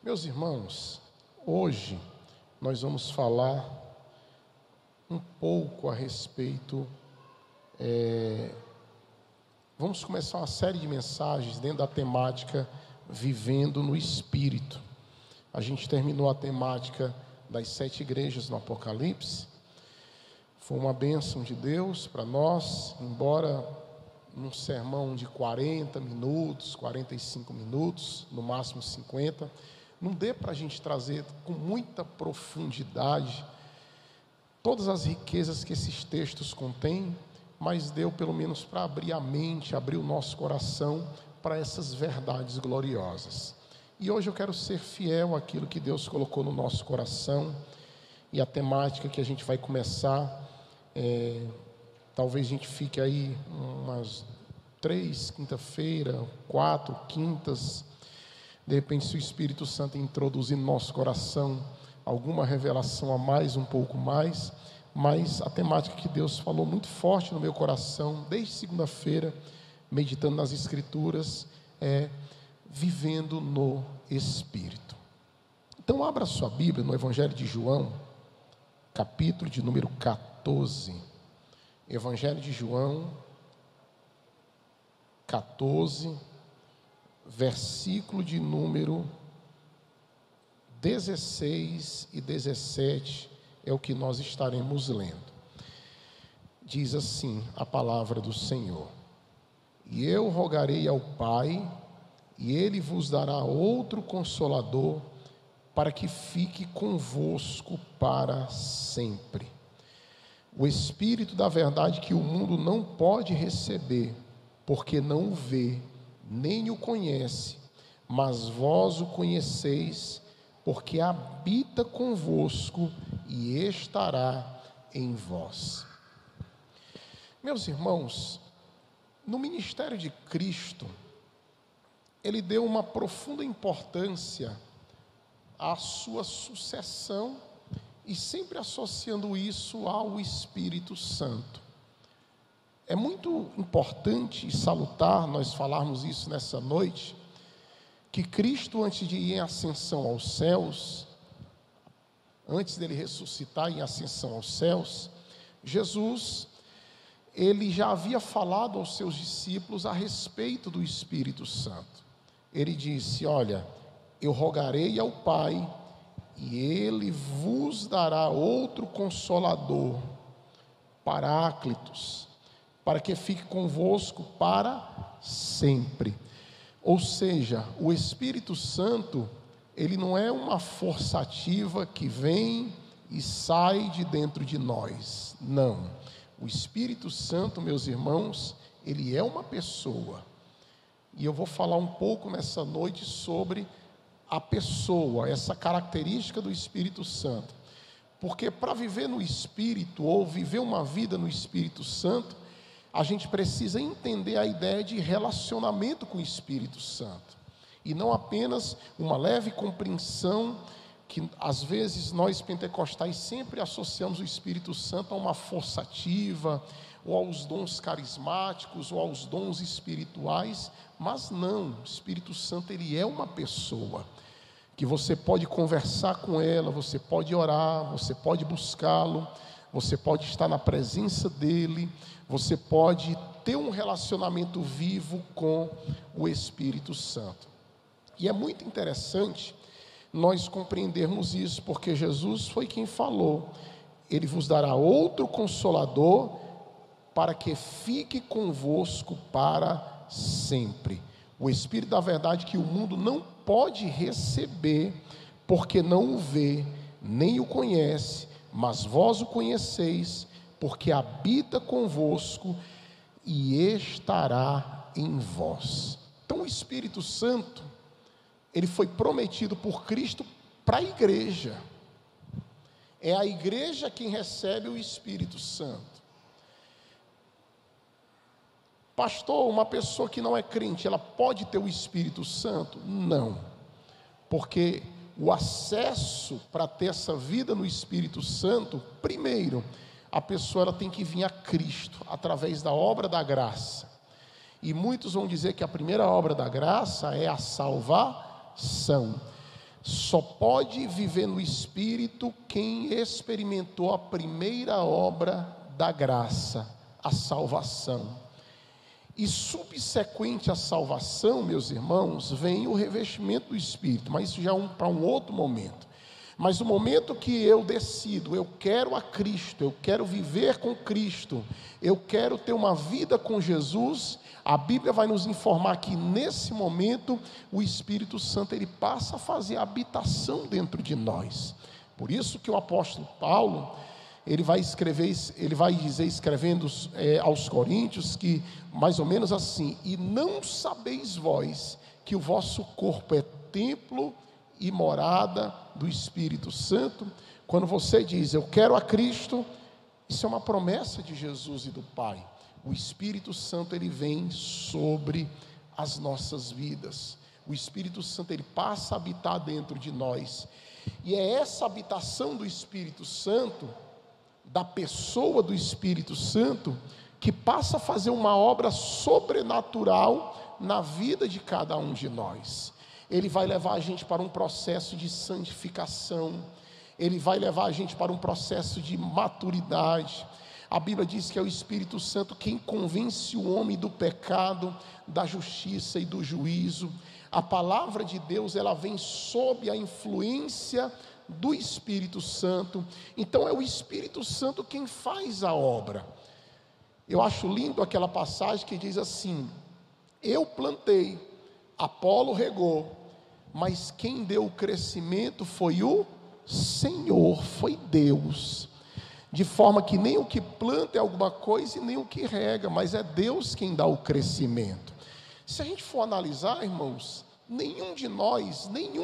Meus irmãos, hoje nós vamos falar um pouco a respeito, vamos começar uma série de mensagens dentro da temática Vivendo no Espírito. A gente terminou a temática das 7 igrejas no Apocalipse. Foi uma bênção de Deus para nós, embora num sermão de 40 minutos, 45 minutos, no máximo 50, não dê para a gente trazer com muita profundidade todas as riquezas que esses textos contêm, mas deu pelo menos para abrir a mente, abrir o nosso coração para essas verdades gloriosas. E hoje eu quero ser fiel àquilo que Deus colocou no nosso coração, e a temática que a gente vai começar, talvez a gente fique aí umas 3 quinta-feira, 4 quintas, de repente se o Espírito Santo introduzir no nosso coração alguma revelação a mais, um pouco mais, mas a temática que Deus falou muito forte no meu coração, desde segunda-feira, meditando nas Escrituras, é vivendo no Espírito. Então abra sua Bíblia no Evangelho de João, capítulo de número 14, Evangelho de João, 14, versículo de número 16 e 17, é o que nós estaremos lendo. Diz assim a palavra do Senhor: E eu rogarei ao Pai, e Ele vos dará outro Consolador, para que fique convosco para sempre. O Espírito da verdade que o mundo não pode receber, porque não o vê, nem o conhece, mas vós o conheceis, porque habita convosco e estará em vós. Meus irmãos, no ministério de Cristo, Ele deu uma profunda importância à sua sucessão e sempre associando isso ao Espírito Santo. É muito importante e salutar nós falarmos isso nessa noite, que Cristo, antes de ir em ascensão aos céus, antes dele ressuscitar em ascensão aos céus, Jesus, ele já havia falado aos seus discípulos a respeito do Espírito Santo. Ele disse: olha, eu rogarei ao Pai, e Ele vos dará outro Consolador, Paráclitos, para que fique convosco para sempre. Ou seja, o Espírito Santo, ele não é uma força ativa que vem e sai de dentro de nós. Não. O Espírito Santo, meus irmãos, ele é uma pessoa. E eu vou falar um pouco nessa noite sobre a pessoa, essa característica do Espírito Santo. Porque para viver no Espírito, ou viver uma vida no Espírito Santo, a gente precisa entender a ideia de relacionamento com o Espírito Santo. E não apenas uma leve compreensão, que às vezes nós pentecostais sempre associamos o Espírito Santo a uma força ativa, ou aos dons carismáticos, ou aos dons espirituais. Mas não, o Espírito Santo, ele é uma pessoa, que você pode conversar com ela, você pode orar, você pode buscá-lo, você pode estar na presença dele, você pode ter um relacionamento vivo com o Espírito Santo. E é muito interessante nós compreendermos isso, porque Jesus foi quem falou: Ele vos dará outro Consolador, para que fique convosco para sempre. O Espírito da verdade que o mundo não pode receber, porque não o vê, nem o conhece, mas vós o conheceis, porque habita convosco e estará em vós. Então o Espírito Santo, ele foi prometido por Cristo para a igreja. É a igreja quem recebe o Espírito Santo. Pastor, uma pessoa que não é crente, ela pode ter o Espírito Santo? Não, porque o acesso para ter essa vida no Espírito Santo, primeiro, a pessoa ela tem que vir a Cristo, através da obra da graça. E muitos vão dizer que a primeira obra da graça é a salvação. Só pode viver no Espírito quem experimentou a primeira obra da graça, a salvação. E subsequente à salvação, meus irmãos, vem o revestimento do Espírito, mas isso já é para um outro momento. Mas no momento que eu decido, eu quero a Cristo, eu quero viver com Cristo, eu quero ter uma vida com Jesus, a Bíblia vai nos informar que nesse momento o Espírito Santo ele passa a fazer habitação dentro de nós. Por isso que o apóstolo Paulo, ele vai dizer, escrevendo aos Coríntios, que mais ou menos assim: e não sabeis vós que o vosso corpo é templo e morada do Espírito Santo? Quando você diz, eu quero a Cristo, isso é uma promessa de Jesus e do Pai. O Espírito Santo, ele vem sobre as nossas vidas. O Espírito Santo, ele passa a habitar dentro de nós. E é essa habitação do Espírito Santo, da pessoa do Espírito Santo, que passa a fazer uma obra sobrenatural na vida de cada um de nós. Ele vai levar a gente para um processo de santificação, ele vai levar a gente para um processo de maturidade. A Bíblia diz que é o Espírito Santo quem convence o homem do pecado, da justiça e do juízo. A palavra de Deus, ela vem sob a influência do Espírito Santo. Então é o Espírito Santo quem faz a obra. Eu acho lindo aquela passagem que diz assim: eu plantei, Apolo regou, mas quem deu o crescimento foi o Senhor, foi Deus. De forma que nem o que planta é alguma coisa e nem o que rega, mas é Deus quem dá o crescimento. Se a gente for analisar, irmãos, nenhum de nós, nem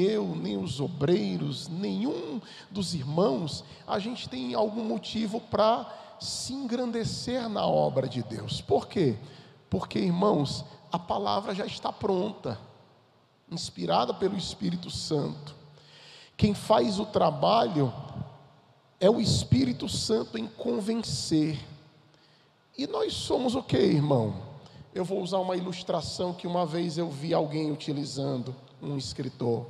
eu, nem os obreiros, nenhum dos irmãos, a gente tem algum motivo para se engrandecer na obra de Deus. Por quê? Porque, irmãos, a palavra já está pronta, inspirada pelo Espírito Santo. Quem faz o trabalho é o Espírito Santo em convencer. E nós somos o que, irmão? Eu vou usar uma ilustração que uma vez eu vi alguém utilizando, um escritor.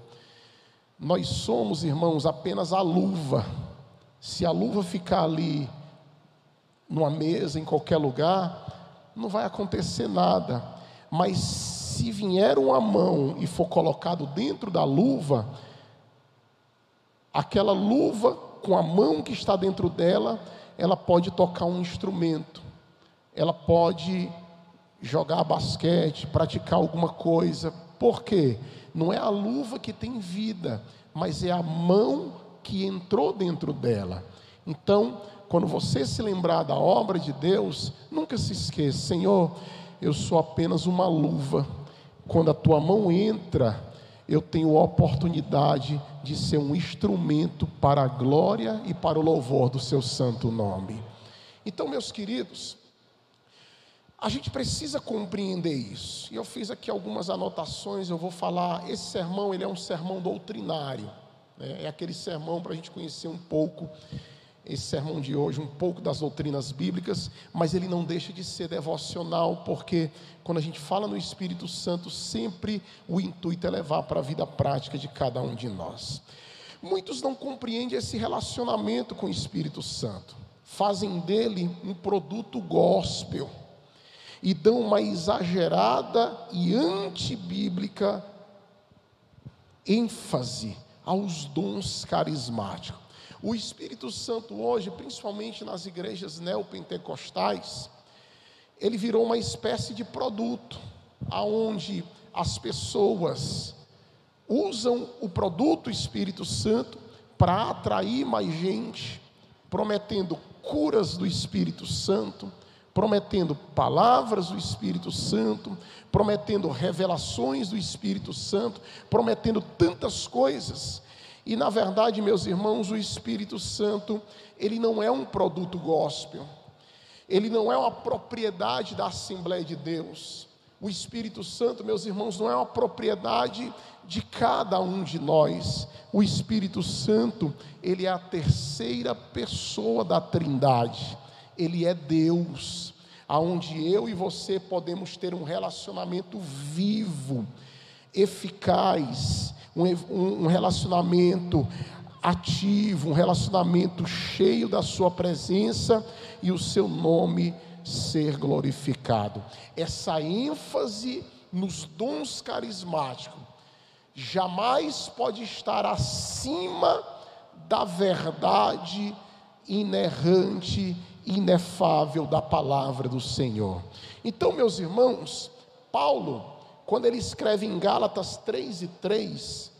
Nós somos, irmãos, apenas a luva. Se a luva ficar ali numa mesa, em qualquer lugar, não vai acontecer nada. Mas se vier uma mão e for colocado dentro da luva, aquela luva com a mão que está dentro dela, ela pode tocar um instrumento, ela pode jogar basquete, praticar alguma coisa. Por quê? Não é a luva que tem vida, mas é a mão que entrou dentro dela. Então, quando você se lembrar da obra de Deus, nunca se esqueça: Senhor, eu sou apenas uma luva. Quando a tua mão entra, eu tenho a oportunidade de ser um instrumento para a glória e para o louvor do seu santo nome. Então, meus queridos, a gente precisa compreender isso. E eu fiz aqui algumas anotações. Eu vou falar, esse sermão, ele é um sermão doutrinário, né? É aquele sermão para a gente conhecer um pouco, esse sermão de hoje, um pouco das doutrinas bíblicas, mas ele não deixa de ser devocional, porque quando a gente fala no Espírito Santo, sempre o intuito é levar para a vida prática de cada um de nós. Muitos não compreendem esse relacionamento com o Espírito Santo, fazem dele um produto gospel, e dão uma exagerada e antibíblica ênfase aos dons carismáticos. O Espírito Santo hoje, principalmente nas igrejas neopentecostais, ele virou uma espécie de produto, aonde as pessoas usam o produto Espírito Santo para atrair mais gente, prometendo curas do Espírito Santo, prometendo palavras do Espírito Santo, prometendo revelações do Espírito Santo, prometendo tantas coisas. E na verdade, meus irmãos, o Espírito Santo, ele não é um produto gospel, ele não é uma propriedade da Assembleia de Deus. O Espírito Santo, meus irmãos, não é uma propriedade de cada um de nós. O Espírito Santo, ele é a terceira pessoa da Trindade, ele é Deus, aonde eu e você podemos ter um relacionamento vivo. eficaz, um relacionamento ativo, um relacionamento cheio da sua presença e o seu nome ser glorificado. Essa ênfase nos dons carismáticos jamais pode estar acima da verdade inerrante, inefável da palavra do Senhor. Então, meus irmãos, Paulo, quando ele escreve em Gálatas 3:3,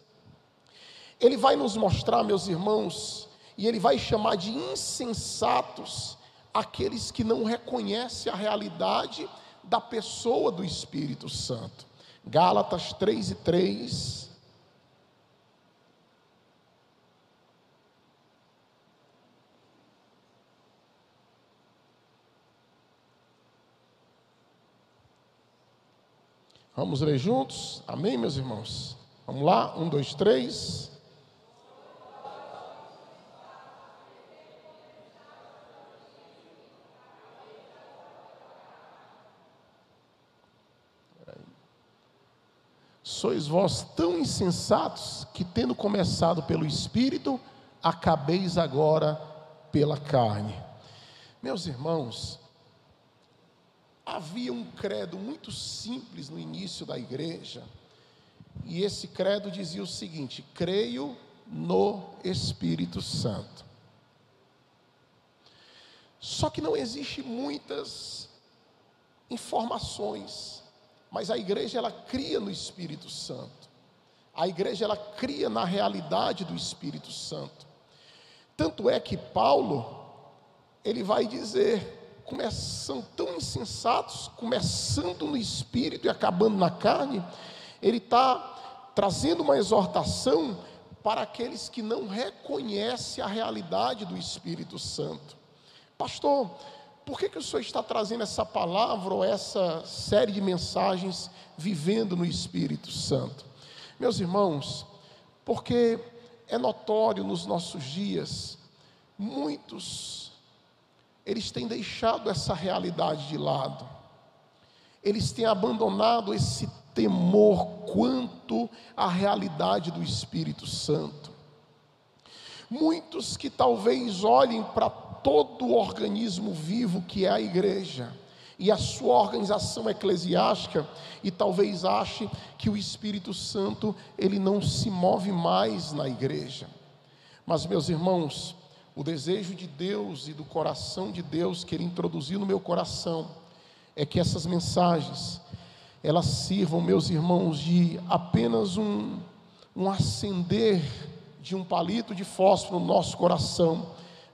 ele vai nos mostrar, meus irmãos, e ele vai chamar de insensatos aqueles que não reconhecem a realidade da pessoa do Espírito Santo. Gálatas 3:3. Vamos ler juntos? Amém, meus irmãos? Vamos lá? 1, 2, 3. Sois vós tão insensatos que, tendo começado pelo Espírito, acabeis agora pela carne. Meus irmãos, havia um credo muito simples no início da igreja, e esse credo dizia o seguinte: creio no Espírito Santo. Só que não existe muitas informações, mas a igreja ela cria no Espírito Santo. A igreja ela cria na realidade do Espírito Santo. Tanto é que Paulo, ele vai dizer, são tão insensatos, começando no Espírito e acabando na carne. Ele está trazendo uma exortação para aqueles que não reconhecem a realidade do Espírito Santo. Pastor, por que o senhor está trazendo essa palavra ou essa série de mensagens vivendo no Espírito Santo? Meus irmãos, porque é notório nos nossos dias, muitos, eles têm deixado essa realidade de lado, eles têm abandonado esse temor quanto à realidade do Espírito Santo. Muitos que talvez olhem para todo o organismo vivo que é a igreja e a sua organização eclesiástica e talvez ache que o Espírito Santo ele não se move mais na igreja. Mas, meus irmãos, o desejo de Deus e do coração de Deus que Ele introduziu no meu coração é que essas mensagens elas sirvam, meus irmãos, de apenas um acender de um palito de fósforo no nosso coração,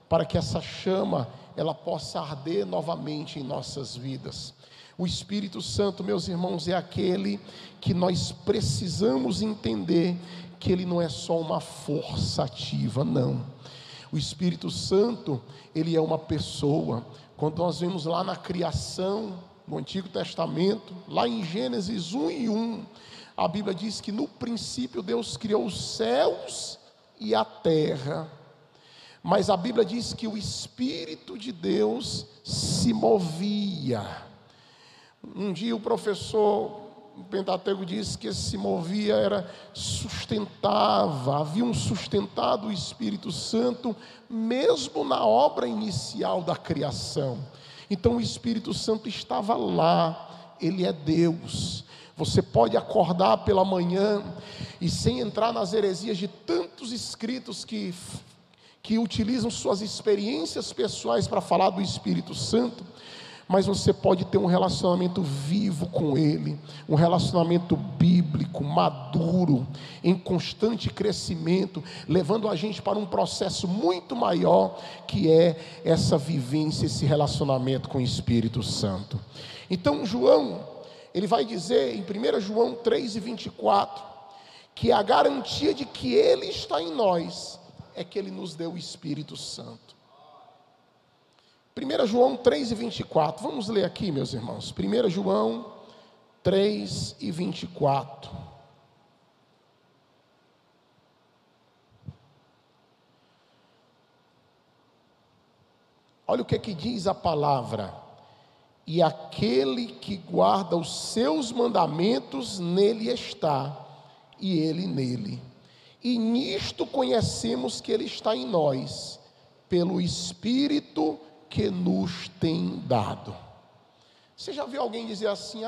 para que essa chama ela possa arder novamente em nossas vidas. O Espírito Santo, meus irmãos, é aquele que nós precisamos entender que ele não é só uma força ativa, não. O Espírito Santo, ele é uma pessoa. Quando nós vemos lá na criação, no Antigo Testamento, lá em Gênesis 1:1, a Bíblia diz que no princípio Deus criou os céus e a terra. Mas a Bíblia diz que o Espírito de Deus se movia. Um dia o professor Pentateuco disse que esse se movia havia um sustentado o Espírito Santo, mesmo na obra inicial da criação. Então o Espírito Santo estava lá, ele é Deus. Você pode acordar pela manhã e, sem entrar nas heresias de tantos escritos que utilizam suas experiências pessoais para falar do Espírito Santo, mas você pode ter um relacionamento vivo com Ele, um relacionamento bíblico, maduro, em constante crescimento, levando a gente para um processo muito maior, que é essa vivência, esse relacionamento com o Espírito Santo. Então João, ele vai dizer em 1 João 3:24, que a garantia de que Ele está em nós, é que Ele nos deu o Espírito Santo. 1 João 3:24, vamos ler aqui, meus irmãos. 1 João 3:24. Olha o que diz a palavra: e aquele que guarda os seus mandamentos, nele está, e ele nele. E nisto conhecemos que ele está em nós, pelo Espírito que nos tem dado. Você já viu alguém dizer assim: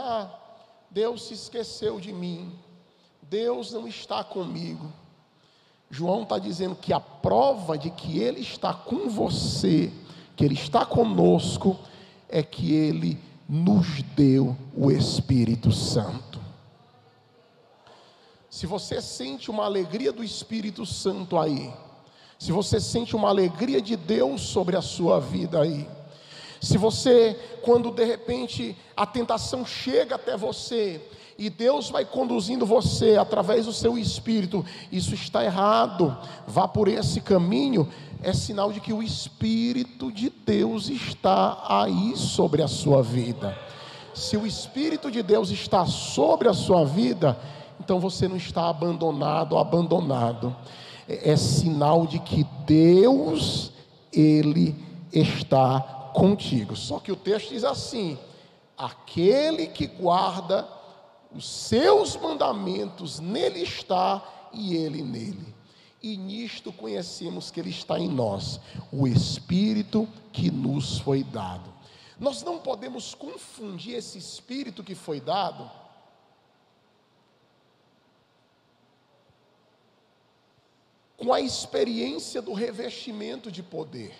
Deus se esqueceu de mim, Deus não está comigo? João está dizendo que a prova de que ele está com você, que ele está conosco, é que ele nos deu o Espírito Santo. Se você sente uma alegria do Espírito Santo aí, se você sente uma alegria de Deus sobre a sua vida aí, se você, quando de repente a tentação chega até você, e Deus vai conduzindo você através do seu Espírito, isso está errado, vá por esse caminho, é sinal de que o Espírito de Deus está aí sobre a sua vida. Se o Espírito de Deus está sobre a sua vida, então você não está abandonado ou abandonado. É sinal de que Deus, Ele está contigo. Só que o texto diz assim: aquele que guarda os seus mandamentos, nele está e ele nele. E nisto conhecemos que ele está em nós, o Espírito que nos foi dado. Nós não podemos confundir esse Espírito que foi dado com a experiência do revestimento de poder.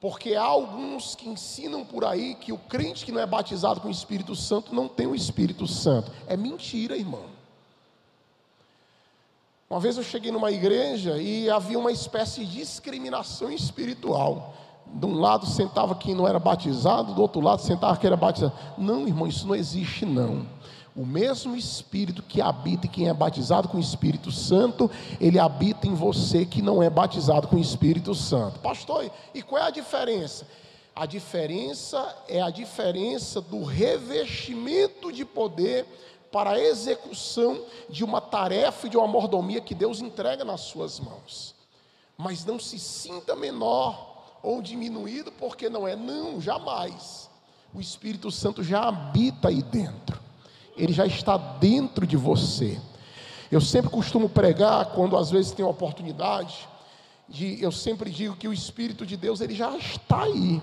Porque há alguns que ensinam por aí que o crente que não é batizado com o Espírito Santo não tem o Espírito Santo. É mentira, irmão. Uma vez eu cheguei numa igreja e havia uma espécie de discriminação espiritual. De um lado sentava quem não era batizado, do outro lado sentava quem era batizado. Não, irmão, isso não existe não. O mesmo Espírito que habita em quem é batizado com o Espírito Santo, ele habita em você que não é batizado com o Espírito Santo. Pastor, e qual é a diferença? A diferença é a diferença do revestimento de poder para a execução de uma tarefa e de uma mordomia que Deus entrega nas suas mãos. Mas não se sinta menor ou diminuído porque não é. Não, jamais. O Espírito Santo já habita aí dentro. Ele já está dentro de você. Eu sempre costumo pregar, quando às vezes tenho oportunidade, eu sempre digo que o Espírito de Deus, ele já está aí.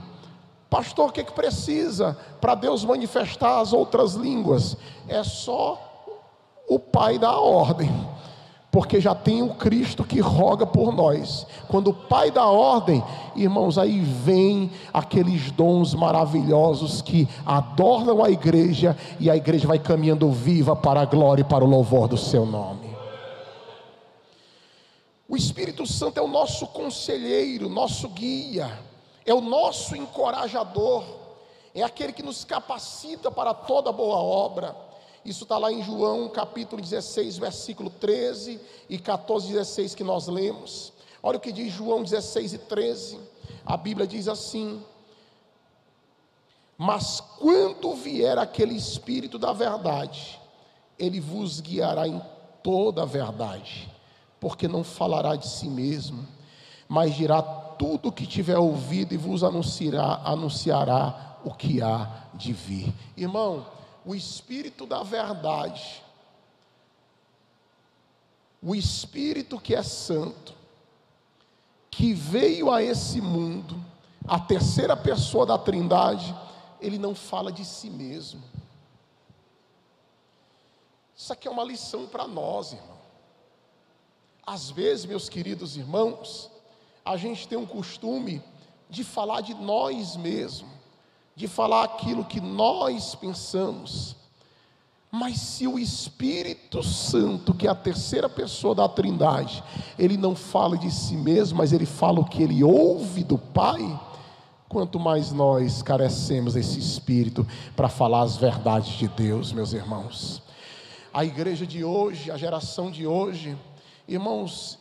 Pastor, o que precisa para Deus manifestar as outras línguas? É só o Pai dar a ordem, porque já tem o Cristo que roga por nós. Quando o Pai dá ordem, irmãos, aí vem aqueles dons maravilhosos que adornam a igreja, e a igreja vai caminhando viva para a glória e para o louvor do seu nome. O Espírito Santo é o nosso conselheiro, nosso guia, é o nosso encorajador, é aquele que nos capacita para toda boa obra. Isso está lá em João capítulo 16, versículo 13 e 14, 16 que nós lemos. Olha o que diz João 16 e 13. A Bíblia diz assim: mas quando vier aquele Espírito da verdade, ele vos guiará em toda a verdade, porque não falará de si mesmo, mas dirá tudo o que tiver ouvido e vos anunciará o que há de vir. Irmão, o Espírito da verdade, o Espírito que é santo, que veio a esse mundo, a terceira pessoa da Trindade, ele não fala de si mesmo. Isso aqui é uma lição para nós, irmão. Às vezes, meus queridos irmãos, a gente tem um costume de falar de nós mesmos, de falar aquilo que nós pensamos. Mas se o Espírito Santo, que é a terceira pessoa da Trindade, ele não fala de si mesmo, mas ele fala o que ele ouve do Pai, quanto mais nós carecemos desse Espírito para falar as verdades de Deus, meus irmãos. A igreja de hoje, a geração de hoje, irmãos,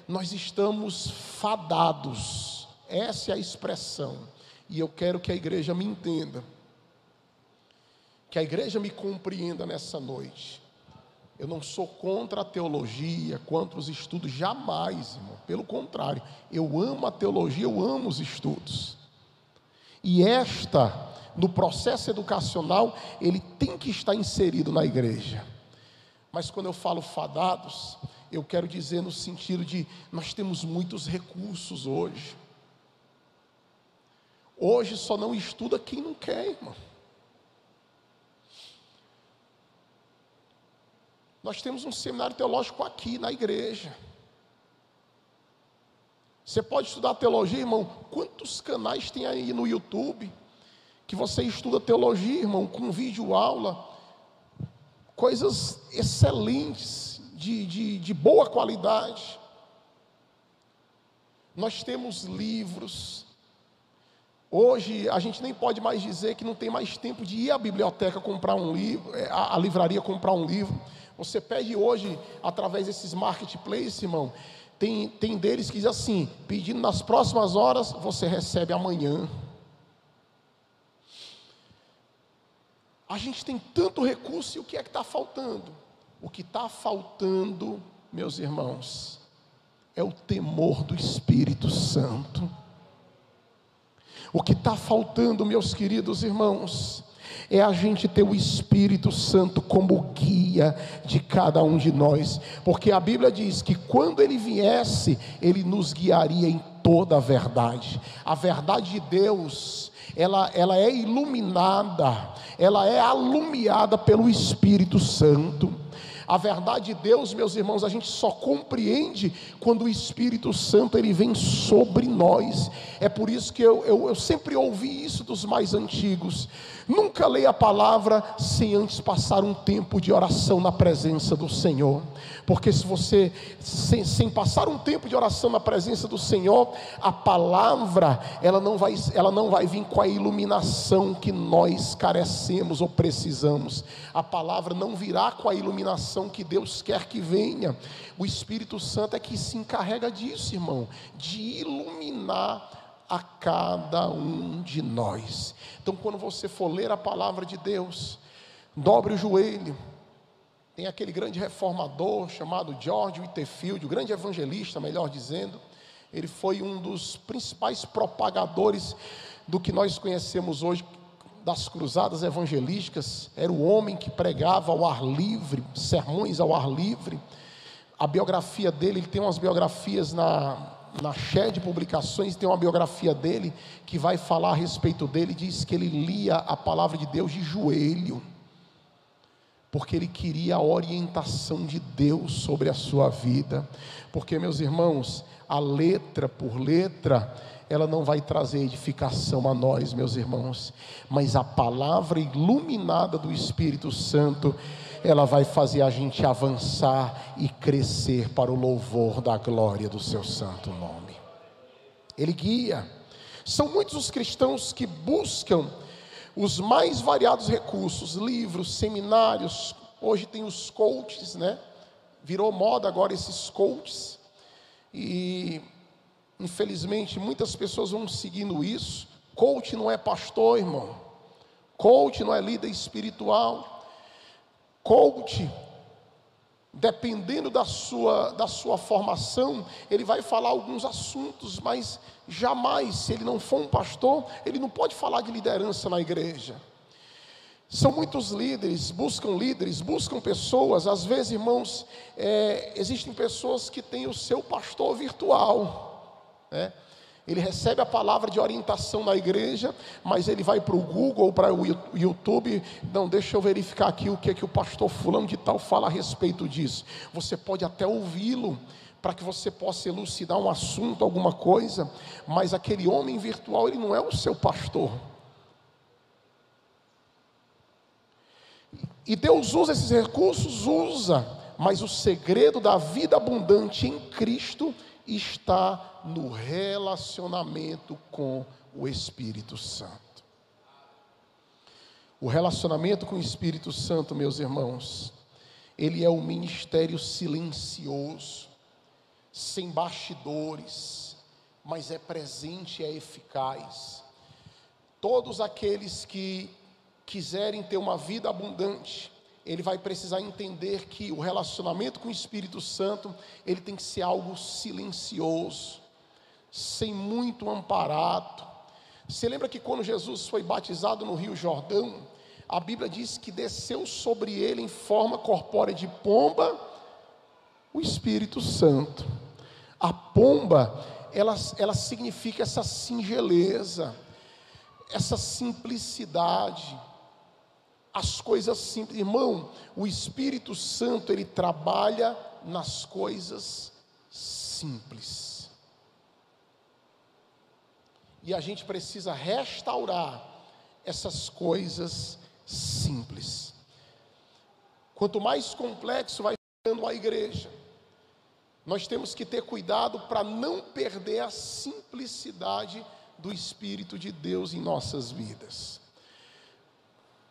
nós estamos fadados, essa é a expressão, e eu quero que a igreja me entenda, que a igreja me compreenda nessa noite. Eu não sou contra a teologia, contra os estudos, jamais, irmão, pelo contrário, eu amo a teologia, eu amo os estudos, e no processo educacional, ele tem que estar inserido na igreja. Mas quando eu falo fadados, eu quero dizer no sentido de nós temos muitos recursos hoje. Hoje só não estuda quem não quer, irmão. Nós temos um seminário teológico aqui na igreja. Você pode estudar teologia, irmão. Quantos canais tem aí no YouTube que você estuda teologia, irmão, com vídeo aula, coisas excelentes, de boa qualidade. Nós temos livros. Hoje a gente nem pode mais dizer que não tem mais tempo de ir à biblioteca comprar um livro, à livraria comprar um livro. Você pede hoje, através desses marketplaces, irmão, tem deles que diz assim, pedindo nas próximas horas, você recebe amanhã. A gente tem tanto recurso e o que é que está faltando? O que está faltando, meus irmãos, é o temor do Espírito Santo. O que está faltando, meus queridos irmãos, é a gente ter o Espírito Santo como guia de cada um de nós, porque a Bíblia diz que quando Ele viesse, Ele nos guiaria em toda a verdade. A verdade de Deus, ela é iluminada, ela é alumiada pelo Espírito Santo. A verdade de Deus, meus irmãos, a gente só compreende quando o Espírito Santo ele vem sobre nós. É por isso que eu sempre ouvi isso dos mais antigos: nunca leia a palavra sem antes passar um tempo de oração na presença do Senhor. Porque se você, sem passar um tempo de oração na presença do Senhor, a palavra, ela não vai vir com a iluminação que nós carecemos ou precisamos. A palavra não virá com a iluminação que Deus quer que venha. O Espírito Santo é que se encarrega disso, irmão, de iluminar a cada um de nós. Então, quando você for ler a palavra de Deus, dobre o joelho. Tem aquele grande reformador chamado George Whitefield, o grande evangelista, melhor dizendo. Ele foi um dos principais propagadores do que nós conhecemos hoje das cruzadas evangelísticas. Era o homem que pregava ao ar livre, sermões ao ar livre. A biografia dele, ele tem umas biografias na Shed Publicações, tem uma biografia dele que vai falar a respeito dele. Diz que ele lia a palavra de Deus de joelho, porque ele queria a orientação de Deus sobre a sua vida. Porque, meus irmãos, a letra por letra, ela não vai trazer edificação a nós, meus irmãos, mas a palavra iluminada do Espírito Santo, ela vai fazer a gente avançar e crescer para o louvor da glória do seu santo nome. Ele guia. São muitos os cristãos que buscam os mais variados recursos, livros, seminários. Hoje tem os coaches, né? Virou moda agora esses coaches. E infelizmente muitas pessoas vão seguindo isso. Coach não é pastor, irmão. Coach não é líder espiritual. Coach, dependendo da sua formação, ele vai falar alguns assuntos, mas jamais, se ele não for um pastor, ele não pode falar de liderança na igreja. São muitos líderes, buscam pessoas. Às vezes, irmãos, existem pessoas que têm o seu pastor virtual, né? Ele recebe a palavra de orientação na igreja, mas ele vai para o Google ou para o YouTube. Não, deixa eu verificar aqui o que é que o pastor fulano de tal fala a respeito disso. Você pode até ouvi-lo, para que você possa elucidar um assunto, alguma coisa, mas aquele homem virtual, ele não é o seu pastor. E Deus usa esses recursos, mas o segredo da vida abundante em Cristo está no relacionamento com o Espírito Santo. O relacionamento com o Espírito Santo, meus irmãos, ele é um ministério silencioso, sem bastidores, mas é presente e é eficaz. Todos aqueles que quiserem ter uma vida abundante, ele vai precisar entender que o relacionamento com o Espírito Santo, ele tem que ser algo silencioso, sem muito amparato. Você lembra que quando Jesus foi batizado no Rio Jordão, a Bíblia diz que desceu sobre ele em forma corpórea de pomba o Espírito Santo. A pomba, ela significa essa singeleza, essa simplicidade, as coisas simples. Irmão, o Espírito Santo, ele trabalha nas coisas simples. E a gente precisa restaurar essas coisas simples. Quanto mais complexo vai ficando a igreja, nós temos que ter cuidado para não perder a simplicidade do Espírito de Deus em nossas vidas.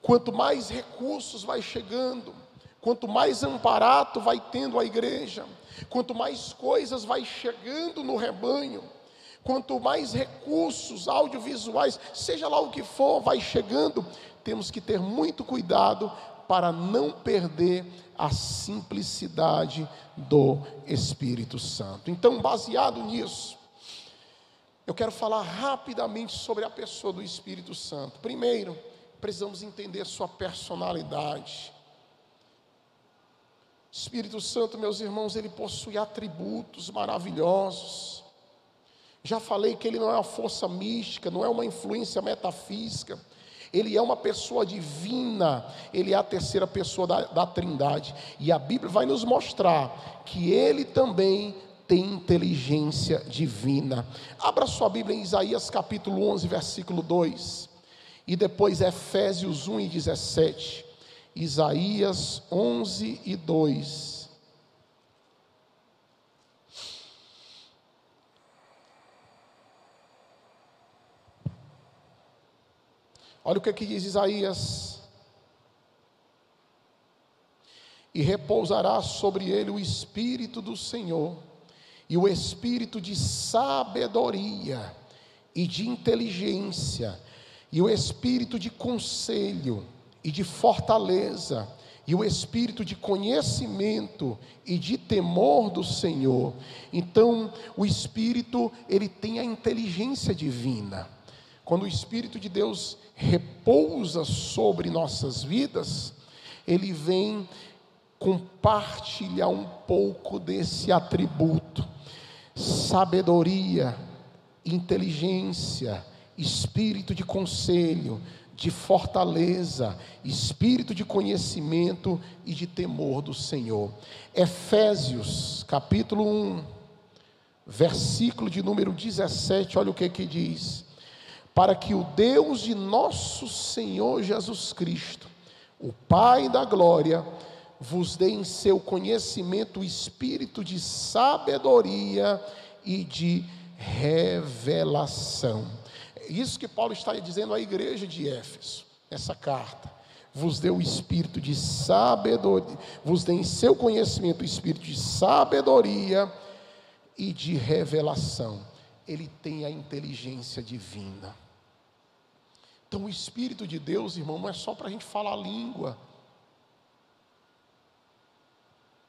Quanto mais recursos vai chegando, quanto mais amparato vai tendo a igreja, quanto mais coisas vai chegando no rebanho, quanto mais recursos audiovisuais, seja lá o que for, vai chegando, temos que ter muito cuidado para não perder a simplicidade do Espírito Santo. Então, baseado nisso, eu quero falar rapidamente sobre a pessoa do Espírito Santo. Primeiro, precisamos entender sua personalidade. Espírito Santo, meus irmãos, ele possui atributos maravilhosos. Já falei que ele não é uma força mística, não é uma influência metafísica. Ele é uma pessoa divina, ele é a terceira pessoa da Trindade. E a Bíblia vai nos mostrar que ele também tem inteligência divina. Abra sua Bíblia em Isaías capítulo 11, versículo 2. E depois Efésios 1 e 17. Isaías 11 e 2. Olha o que diz Isaías: e repousará sobre ele o Espírito do Senhor, e o Espírito de sabedoria e de inteligência, e o Espírito de conselho e de fortaleza, e o Espírito de conhecimento e de temor do Senhor. Então, o Espírito, ele tem a inteligência divina. Quando o Espírito de Deus repousa sobre nossas vidas, ele vem compartilhar um pouco desse atributo: sabedoria, inteligência, espírito de conselho, de fortaleza, espírito de conhecimento e de temor do Senhor. Efésios capítulo 1, versículo de número 17, olha o que diz: para que o Deus de nosso Senhor Jesus Cristo, o Pai da glória, vos dê em seu conhecimento o espírito de sabedoria e de revelação. É isso que Paulo está dizendo à igreja de Éfeso, nessa carta. Vos dê o espírito de sabedoria, vos dê em seu conhecimento o espírito de sabedoria e de revelação. Ele tem a inteligência divina. Então o Espírito de Deus, irmão, não é só para a gente falar a língua,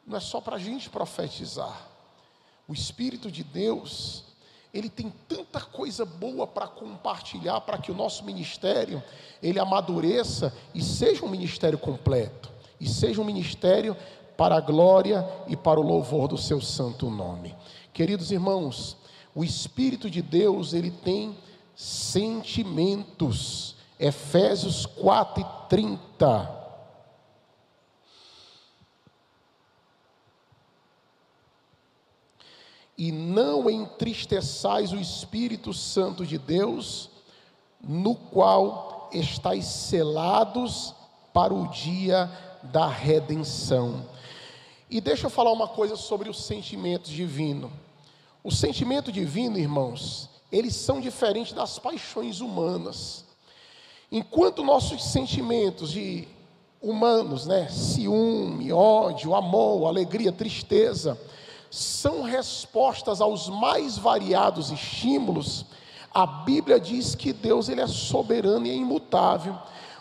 não é só para a gente profetizar. O Espírito de Deus, ele tem tanta coisa boa para compartilhar, para que o nosso ministério, ele amadureça e seja um ministério completo, e seja um ministério para a glória e para o louvor do seu santo nome. Queridos irmãos, o Espírito de Deus, ele tem sentimentos. Efésios 4:30. E não entristeçais o Espírito Santo de Deus, no qual estáis selados para o dia da redenção. E deixa eu falar uma coisa sobre os sentimentos divinos. O sentimento divino, irmãos, eles são diferentes das paixões humanas. Enquanto nossos sentimentos humanos, ciúme, ódio, amor, alegria, tristeza, são respostas aos mais variados estímulos, a Bíblia diz que Deus, ele é soberano e é imutável.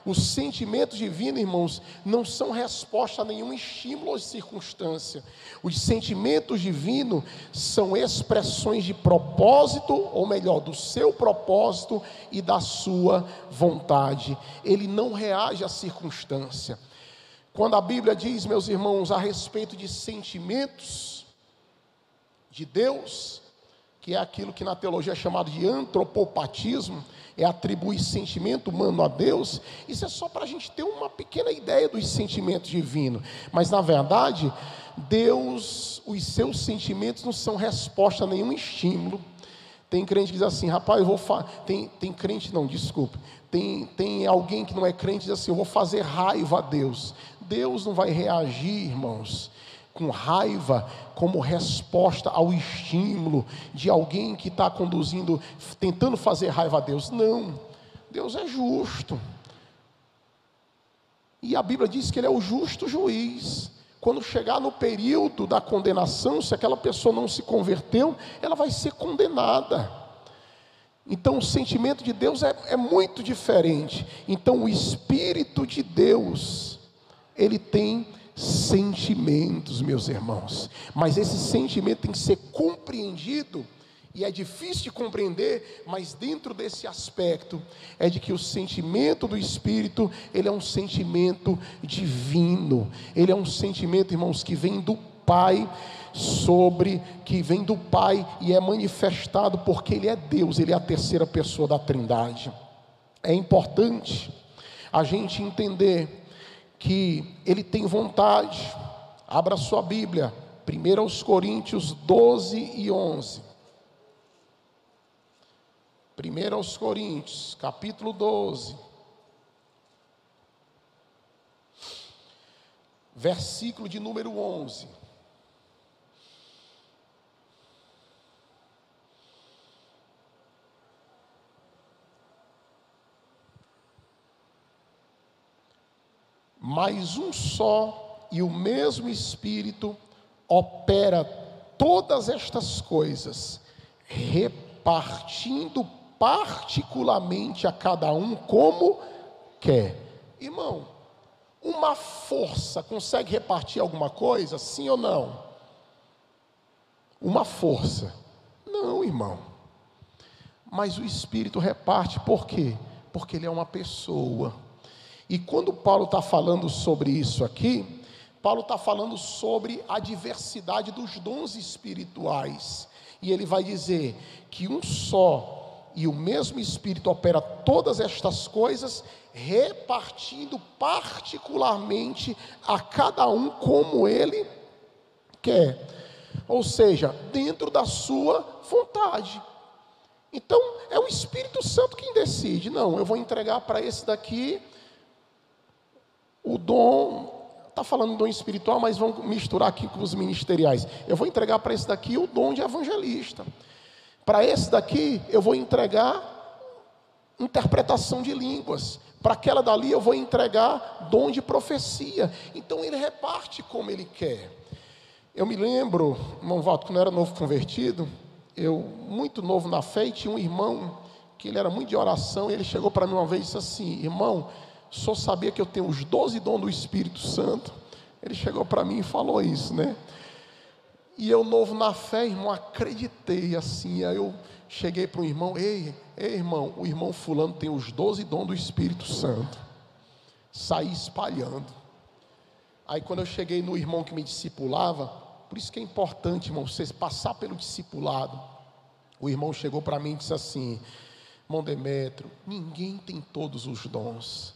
Os sentimentos divinos, irmãos, não são resposta a nenhum estímulo ou circunstância. Os sentimentos divinos são expressões de propósito, ou melhor, do seu propósito e da sua vontade. Ele não reage à circunstância. Quando a Bíblia diz, meus irmãos, a respeito de sentimentos de Deus, que é aquilo que na teologia é chamado de antropopatismo, é atribuir sentimento humano a Deus, isso é só para a gente ter uma pequena ideia dos sentimentos divinos, mas na verdade, Deus, os seus sentimentos não são resposta a nenhum estímulo. Tem crente que diz assim, rapaz, eu vou tem crente não, desculpe, tem alguém que não é crente que diz assim, eu vou fazer raiva a Deus. Deus não vai reagir, irmãos, com raiva como resposta ao estímulo de alguém que está conduzindo, tentando fazer raiva a Deus. Não, Deus é justo, e a Bíblia diz que Ele é o justo juiz. Quando chegar no período da condenação, se aquela pessoa não se converteu, ela vai ser condenada. Então o sentimento de Deus é muito diferente. Então o Espírito de Deus, Ele tem sentimentos, meus irmãos, mas esse sentimento tem que ser compreendido, e é difícil de compreender, mas dentro desse aspecto, é de que o sentimento do Espírito, ele é um sentimento divino, ele é um sentimento, irmãos, que vem do Pai, que vem do Pai, e é manifestado porque Ele é Deus, Ele é a terceira pessoa da Trindade. É importante a gente entender que Ele tem vontade. Abra sua Bíblia, 1 Coríntios 12 e 11. 1 Coríntios, capítulo 12, versículo de número 11. Mas um só e o mesmo Espírito opera todas estas coisas, repartindo particularmente a cada um como quer. Irmão, uma força consegue repartir alguma coisa? Sim ou não? Uma força? Não, irmão. Mas o Espírito reparte, por quê? Porque Ele é uma pessoa. E quando Paulo está falando sobre isso aqui, Paulo está falando sobre a diversidade dos dons espirituais. E ele vai dizer que um só e o mesmo Espírito opera todas estas coisas, repartindo particularmente a cada um como Ele quer. Ou seja, dentro da sua vontade. Então, é o Espírito Santo quem decide. Não, eu vou entregar para esse daqui o dom, está falando dom espiritual, mas vamos misturar aqui com os ministeriais. Eu vou entregar para esse daqui o dom de evangelista. Para esse daqui, eu vou entregar interpretação de línguas. Para aquela dali, eu vou entregar dom de profecia. Então, ele reparte como ele quer. Eu me lembro, irmão Walter, quando eu era novo convertido, eu, muito novo na fé, e tinha um irmão, que ele era muito de oração, e ele chegou para mim uma vez e disse assim, irmão, só sabia que eu tenho os 12 dons do Espírito Santo. Ele chegou para mim e falou isso, né? E eu, novo na fé, irmão, acreditei assim. Aí eu cheguei para um irmão, ei irmão, o irmão fulano tem os 12 dons do Espírito Santo. Saí espalhando. Aí quando eu cheguei no irmão que me discipulava, por isso que é importante, irmão, você passar pelo discipulado. O irmão chegou para mim e disse assim, irmão Demétrio, ninguém tem todos os dons.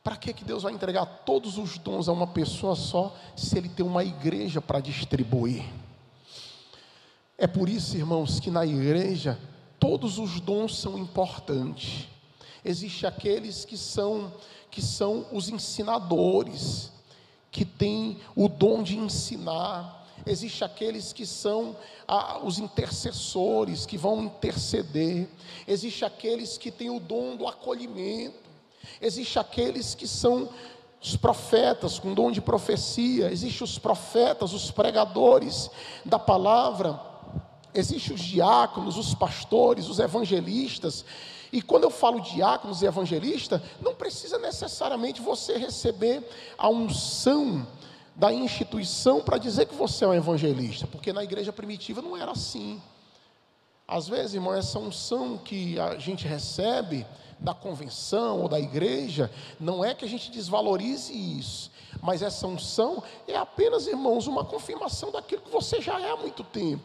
Para que Deus vai entregar todos os dons a uma pessoa só, se Ele tem uma igreja para distribuir? É por isso, irmãos, que na igreja, todos os dons são importantes. Existem aqueles que são os ensinadores, que têm o dom de ensinar. Existem aqueles que são os intercessores, que vão interceder. Existem aqueles que têm o dom do acolhimento. Existem aqueles que são os profetas com dom de profecia. Existem os profetas, os pregadores da palavra. Existem os diáconos, os pastores, os evangelistas. E quando eu falo diáconos e evangelista, não precisa necessariamente você receber a unção da instituição para dizer que você é um evangelista, porque na igreja primitiva não era assim. Às vezes, irmão, essa unção que a gente recebe da convenção ou da igreja, não é que a gente desvalorize isso, mas essa unção é apenas, irmãos, uma confirmação daquilo que você já é há muito tempo.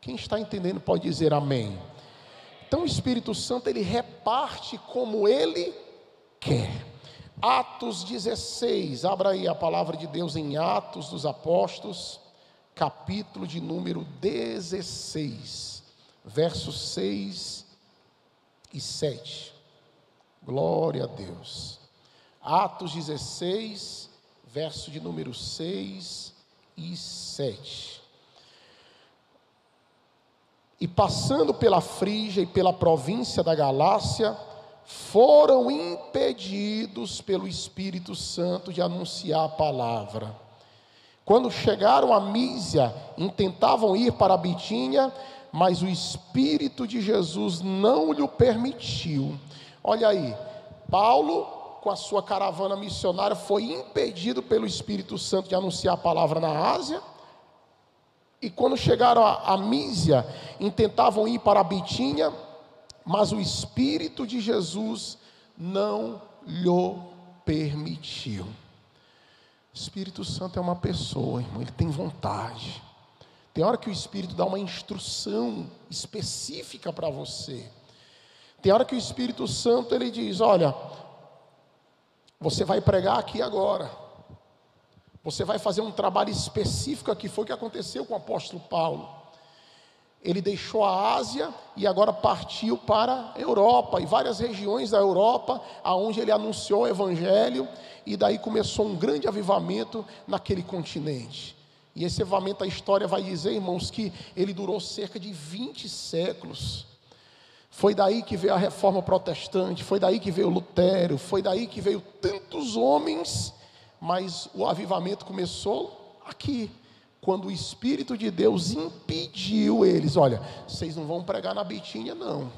Quem está entendendo pode dizer amém. Então o Espírito Santo, ele reparte como ele quer. Atos 16, abra aí a palavra de Deus em Atos dos Apóstolos, capítulo de número 16, versos 6 e 7. Glória a Deus. Atos 16, verso de número 6 e 7. E passando pela Frígia e pela província da Galácia, foram impedidos pelo Espírito Santo de anunciar a palavra. Quando chegaram a Mísia, intentavam ir para a Bitínia, mas o Espírito de Jesus não lhe permitiu. Olha aí, Paulo, com a sua caravana missionária, foi impedido pelo Espírito Santo de anunciar a palavra na Ásia. E quando chegaram a Mísia, intentavam ir para a Bitínia, mas o Espírito de Jesus não lhe permitiu. O Espírito Santo é uma pessoa, irmão, ele tem vontade. Tem hora que o Espírito dá uma instrução específica para você. Tem hora que o Espírito Santo, ele diz, olha, você vai pregar aqui agora. Você vai fazer um trabalho específico aqui. Foi o que aconteceu com o apóstolo Paulo. Ele deixou a Ásia e agora partiu para a Europa, e várias regiões da Europa, aonde ele anunciou o Evangelho, e daí começou um grande avivamento naquele continente. E esse avivamento, a história vai dizer, irmãos, que ele durou cerca de 20 séculos. Foi daí que veio a reforma protestante, foi daí que veio Lutero, foi daí que veio tantos homens, mas o avivamento começou aqui, quando o Espírito de Deus impediu eles, olha, vocês não vão pregar na Bitínia não,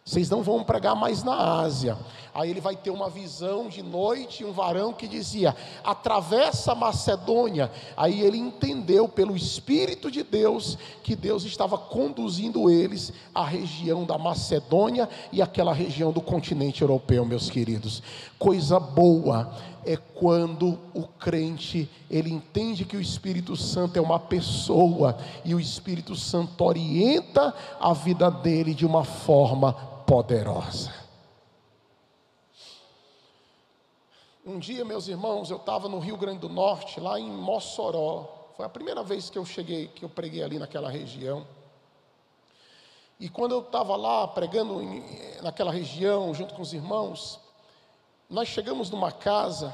vocês não vão pregar mais na Ásia. Aí ele vai ter uma visão de noite, um varão que dizia, atravessa a Macedônia. Aí ele entendeu pelo Espírito de Deus, que Deus estava conduzindo eles à região da Macedônia e aquela região do continente europeu, meus queridos. Coisa boa é quando o crente, ele entende que o Espírito Santo é uma pessoa, e o Espírito Santo orienta a vida dele de uma forma poderosa. Um dia, meus irmãos, eu estava no Rio Grande do Norte, lá em Mossoró. Foi a primeira vez que eu cheguei, que eu preguei ali naquela região. E quando eu estava lá pregando naquela região, junto com os irmãos, nós chegamos numa casa,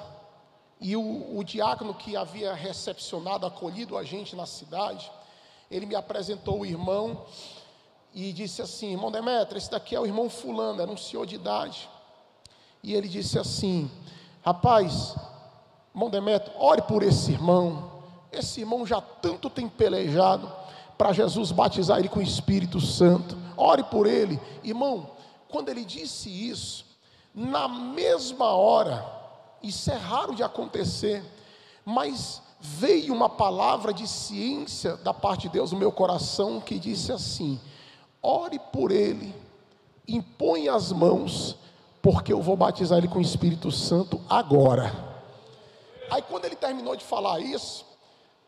e o diácono que havia recepcionado, acolhido a gente na cidade, ele me apresentou o irmão e disse assim, irmão Demetrio, esse daqui é o irmão fulano, era um senhor de idade. E ele disse assim, rapaz, irmão Demetrio, ore por esse irmão já tanto tem pelejado para Jesus batizar ele com o Espírito Santo, ore por ele. Irmão, quando ele disse isso, na mesma hora, isso é raro de acontecer, mas veio uma palavra de ciência da parte de Deus no meu coração, que disse assim, ore por ele, impõe as mãos, porque eu vou batizar ele com o Espírito Santo agora. Aí quando ele terminou de falar isso,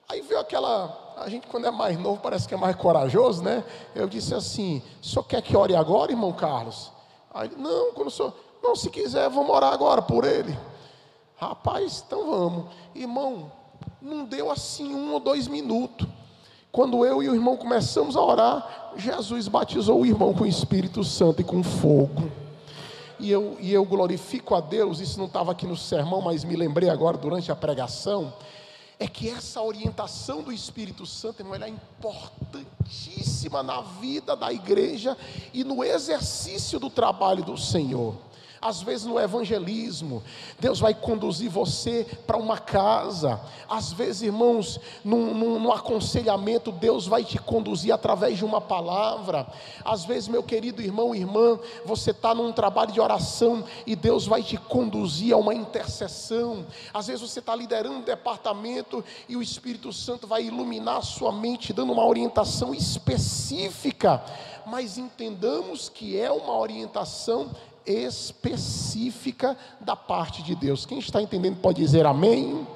aí veio aquela, a gente quando é mais novo parece que é mais corajoso, né? Eu disse assim, o senhor quer que ore agora, irmão Carlos? Aí ele, não, quando o senhor, não, se quiser, vamos orar agora por ele. Rapaz, então vamos. Irmão, não deu assim 1 ou 2 minutos. Quando eu e o irmão começamos a orar, Jesus batizou o irmão com o Espírito Santo e com fogo. E eu glorifico a Deus, isso não estava aqui no sermão, mas me lembrei agora durante a pregação, é que essa orientação do Espírito Santo, irmão, ela é importantíssima na vida da igreja e no exercício do trabalho do Senhor. Às vezes no evangelismo, Deus vai conduzir você para uma casa. Às vezes, irmãos, no aconselhamento, Deus vai te conduzir através de uma palavra. Às vezes, meu querido irmão e irmã, você está num trabalho de oração e Deus vai te conduzir a uma intercessão. Às vezes você está liderando um departamento e o Espírito Santo vai iluminar a sua mente, dando uma orientação específica. Mas entendamos que é uma orientação específica da parte de Deus. Quem está entendendo pode dizer amém?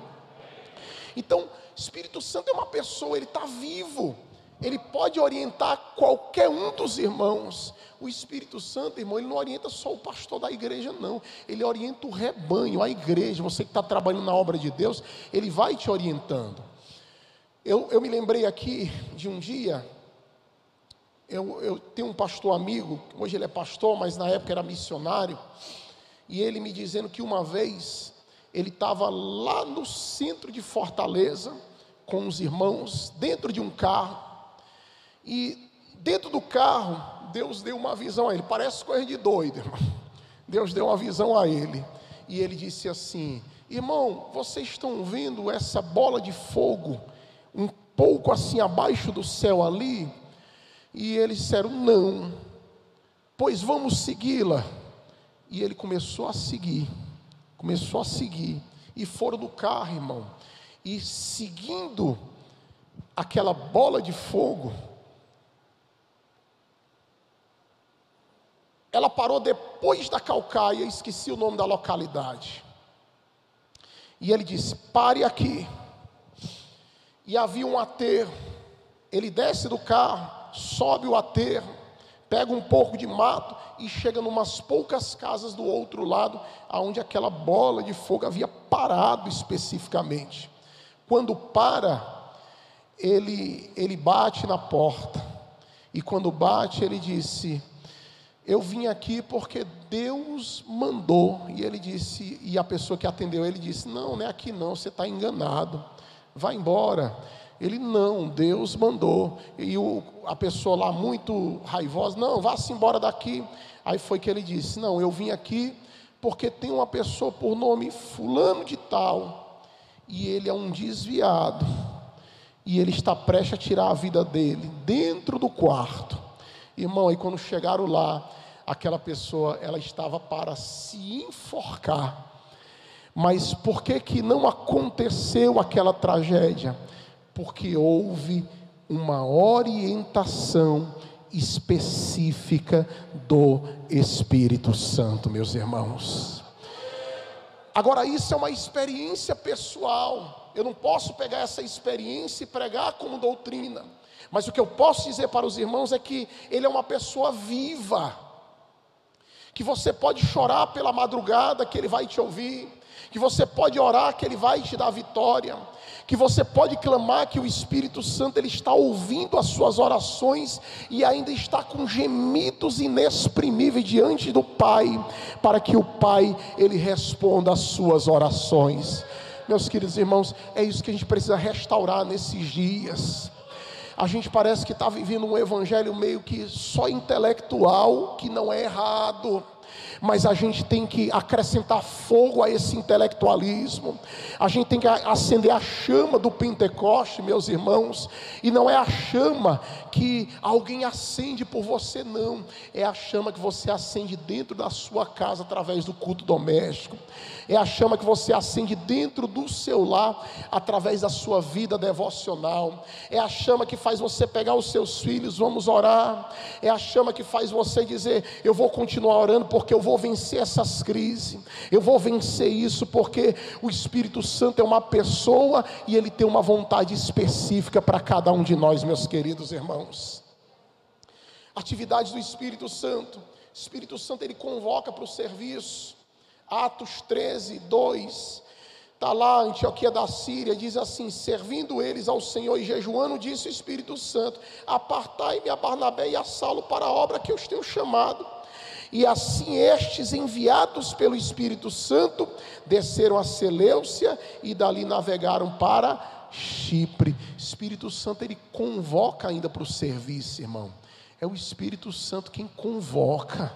Então, Espírito Santo é uma pessoa, ele está vivo, ele pode orientar qualquer um dos irmãos. O Espírito Santo, irmão, ele não orienta só o pastor da igreja, não. Ele orienta o rebanho, a igreja. Você que está trabalhando na obra de Deus, ele vai te orientando. Eu me lembrei aqui de um dia. Eu tenho um pastor amigo, hoje ele é pastor, mas na época era missionário, e ele me dizendo que uma vez, ele estava lá no centro de Fortaleza, com os irmãos, dentro de um carro, e dentro do carro, Deus deu uma visão a ele, parece coisa de doido, irmão. Deus deu uma visão a ele, e ele disse assim: irmão, vocês estão vendo essa bola de fogo, um pouco assim abaixo do céu ali? E eles disseram: não. Pois vamos segui-la. E ele começou a seguir, e foram no carro, irmão, e seguindo aquela bola de fogo, ela parou depois da Caucaia, esqueci o nome da localidade, e ele disse: pare aqui. E havia um aterro. Ele desce do carro, sobe o aterro, pega um pouco de mato e chega numas poucas casas do outro lado, aonde aquela bola de fogo havia parado especificamente. Quando para, ele bate na porta, e quando bate, ele disse: eu vim aqui porque Deus mandou. E ele disse, e a pessoa que atendeu ele disse: não, não é aqui não, você está enganado, vai embora. Ele: não, Deus mandou. E a pessoa lá muito raivosa: não, vá-se embora daqui. Aí foi que ele disse: não, eu vim aqui porque tem uma pessoa por nome fulano de tal, e ele é um desviado, e ele está prestes a tirar a vida dele, dentro do quarto. Irmão, aí quando chegaram lá, aquela pessoa, ela estava para se enforcar. Mas por que não aconteceu aquela tragédia? Porque houve uma orientação específica do Espírito Santo, meus irmãos. Agora, isso é uma experiência pessoal. Eu não posso pegar essa experiência e pregar como doutrina. Mas o que eu posso dizer para os irmãos é que ele é uma pessoa viva, que você pode chorar pela madrugada, que ele vai te ouvir, que você pode orar, que ele vai te dar vitória, que você pode clamar, que o Espírito Santo ele está ouvindo as suas orações e ainda está com gemidos inexprimíveis diante do Pai, para que o Pai ele responda às suas orações. Meus queridos irmãos, é isso que a gente precisa restaurar nesses dias. A gente parece que está vivendo um evangelho meio que só intelectual, que não é errado, mas a gente tem que acrescentar fogo a esse intelectualismo. A gente tem que acender a chama do Pentecoste, meus irmãos. E não é a chama que alguém acende por você, não. É a chama que você acende dentro da sua casa através do culto doméstico. É a chama que você acende dentro do seu lar através da sua vida devocional. É a chama que faz você pegar os seus filhos: vamos orar. É a chama que faz você dizer: eu vou continuar orando porque eu vou vencer essas crises. Eu vou vencer isso porque o Espírito Santo é uma pessoa e ele tem uma vontade específica para cada um de nós, meus queridos irmãos. Atividades do Espírito Santo. O Espírito Santo ele convoca para o serviço. Atos 13, 2, está lá, Antioquia da Síria, diz assim: servindo eles ao Senhor e jejuando, disse o Espírito Santo: apartai-me a Barnabé e a Saulo para a obra que eu os tenho chamado. E assim estes, enviados pelo Espírito Santo, desceram a Seleucia e dali navegaram para Chipre. Espírito Santo ele convoca ainda para o serviço, irmão. É o Espírito Santo quem convoca.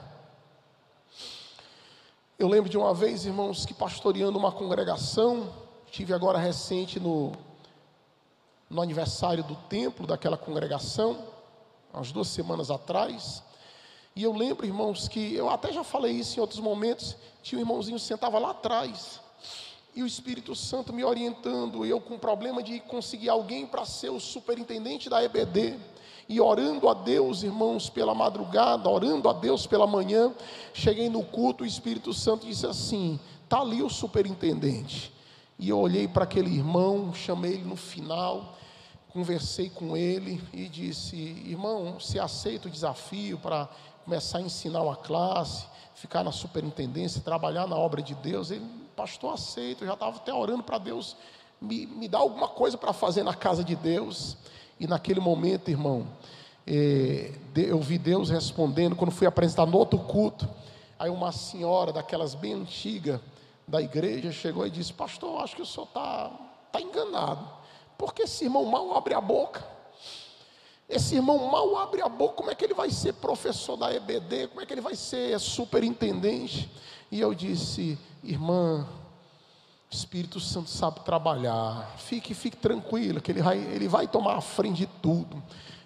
Eu lembro de uma vez, irmãos, que pastoreando uma congregação, tive agora recente no aniversário do templo daquela congregação, umas 2 semanas atrás, e eu lembro, irmãos, que eu até já falei isso em outros momentos, tinha um irmãozinho que sentava lá atrás, e o Espírito Santo me orientando, eu com problema de conseguir alguém para ser o superintendente da EBD, e orando a Deus, irmãos, pela madrugada, orando a Deus pela manhã, cheguei no culto, o Espírito Santo disse assim: está ali o superintendente. E eu olhei para aquele irmão, chamei ele no final, conversei com ele e disse: irmão, você aceita o desafio para começar a ensinar uma classe, ficar na superintendência, trabalhar na obra de Deus? Ele: pastor, aceito. Eu já estava até orando para Deus me dar alguma coisa para fazer na casa de Deus. E naquele momento, irmão, eu vi Deus respondendo. Quando fui apresentar no outro culto, aí uma senhora daquelas bem antigas da igreja chegou e disse: pastor, acho que o senhor está enganado, porque esse irmão mal abre a boca. Esse irmão mal abre a boca, como é que ele vai ser professor da EBD? Como é que ele vai ser superintendente? E eu disse: irmã, o Espírito Santo sabe trabalhar, fique tranquila, que ele vai tomar a frente de tudo.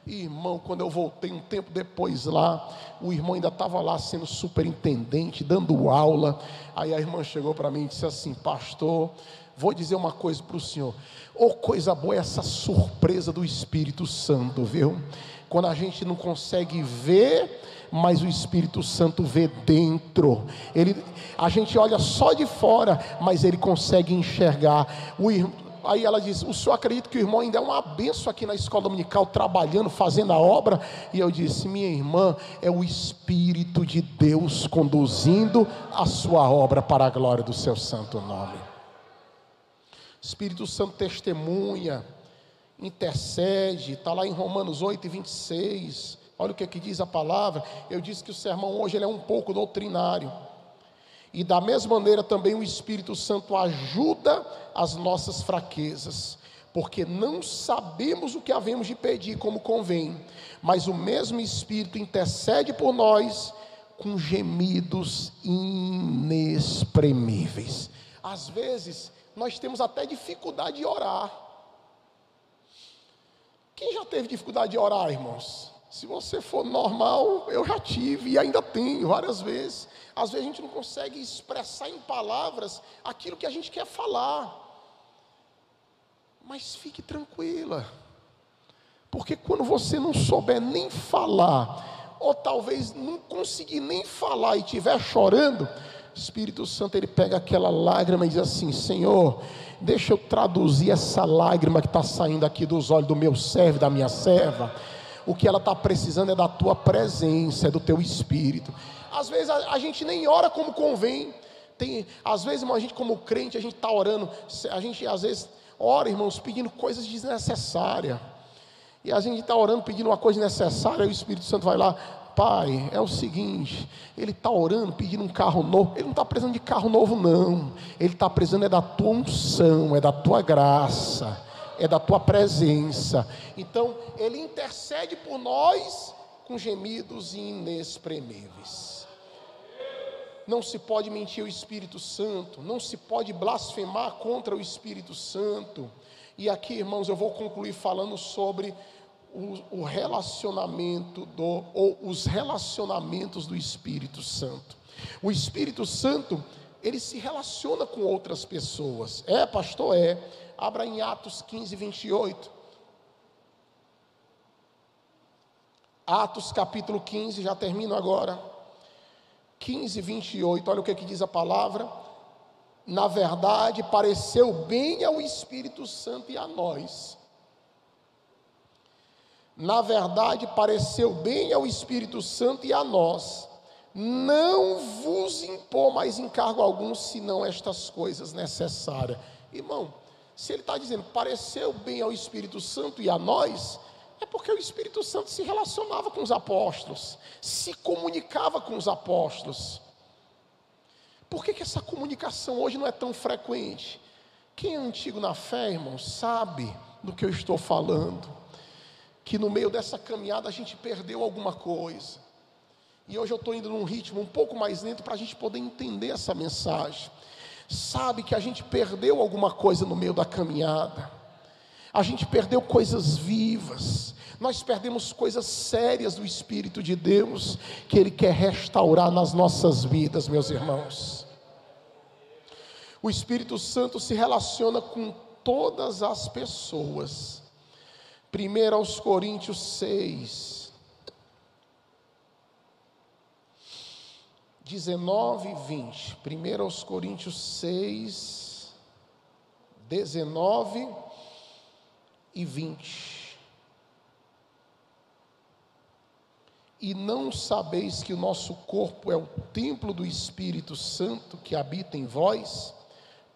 E, irmão, quando eu voltei um tempo depois lá, o irmão ainda estava lá sendo superintendente, dando aula. Aí a irmã chegou para mim e disse assim: pastor, vou dizer uma coisa para o senhor. Oh, coisa boa essa surpresa do Espírito Santo, viu? Quando a gente não consegue ver, mas o Espírito Santo vê dentro. A gente olha só de fora, mas ele consegue enxergar. Aí ela diz: o senhor acredita que o irmão ainda é uma bênção aqui na escola dominical, trabalhando, fazendo a obra? E eu disse: minha irmã, é o Espírito de Deus conduzindo a sua obra para a glória do seu santo nome. Espírito Santo testemunha, intercede, está lá em Romanos 8:26, olha o que diz a palavra. Eu disse que o sermão hoje ele é um pouco doutrinário, e da mesma maneira também o Espírito Santo ajuda as nossas fraquezas, porque não sabemos o que havemos de pedir como convém, mas o mesmo Espírito intercede por nós com gemidos inexprimíveis. Às vezes nós temos até dificuldade de orar. Quem já teve dificuldade de orar, irmãos? Se você for normal, eu já tive e ainda tenho várias vezes. Às vezes a gente não consegue expressar em palavras aquilo que a gente quer falar. Mas fique tranquila, porque quando você não souber nem falar, ou talvez não conseguir nem falar e estiver chorando, o Espírito Santo ele pega aquela lágrima e diz assim: Senhor, deixa eu traduzir essa lágrima que está saindo aqui dos olhos do meu servo, da minha serva. O que ela está precisando é da tua presença, é do teu Espírito. Às vezes a gente nem ora como convém. Às vezes, irmão, a gente como crente, a gente está orando, a gente às vezes ora, irmãos, pedindo coisas desnecessárias. E a gente está orando, pedindo uma coisa necessária, e o Espírito Santo vai lá: Pai, é o seguinte, ele está orando, pedindo um carro novo. Ele não está precisando de carro novo, não. Ele está precisando é da tua unção, é da tua graça, é da tua presença. Então ele intercede por nós com gemidos inexprimíveis. Não se pode mentir o Espírito Santo, não se pode blasfemar contra o Espírito Santo. E aqui, irmãos, eu vou concluir falando sobre o relacionamento ou os relacionamentos do Espírito Santo. O Espírito Santo, ele se relaciona com outras pessoas. Pastor, abra em Atos 15:28. Atos capítulo 15, já termino agora. 15:28, olha o que diz a palavra. Na verdade, pareceu bem ao Espírito Santo e a nós. Na verdade, pareceu bem ao Espírito Santo e a nós não vos impor mais encargo algum, senão estas coisas necessárias. Irmão, se ele está dizendo pareceu bem ao Espírito Santo e a nós, é porque o Espírito Santo se relacionava com os apóstolos, se comunicava com os apóstolos. Por que essa comunicação hoje não é tão frequente? Quem é antigo na fé, irmão, sabe do que eu estou falando, que no meio dessa caminhada a gente perdeu alguma coisa. E hoje eu estou indo num ritmo um pouco mais lento para a gente poder entender essa mensagem. Sabe que a gente perdeu alguma coisa no meio da caminhada. A gente perdeu coisas vivas. Nós perdemos coisas sérias do Espírito de Deus, que Ele quer restaurar nas nossas vidas, meus irmãos. O Espírito Santo se relaciona com todas as pessoas. 1 aos Coríntios 6, 19 e 20. 1 aos Coríntios 6, 19 e 20. E não sabeis que o nosso corpo é o templo do Espírito Santo que habita em vós,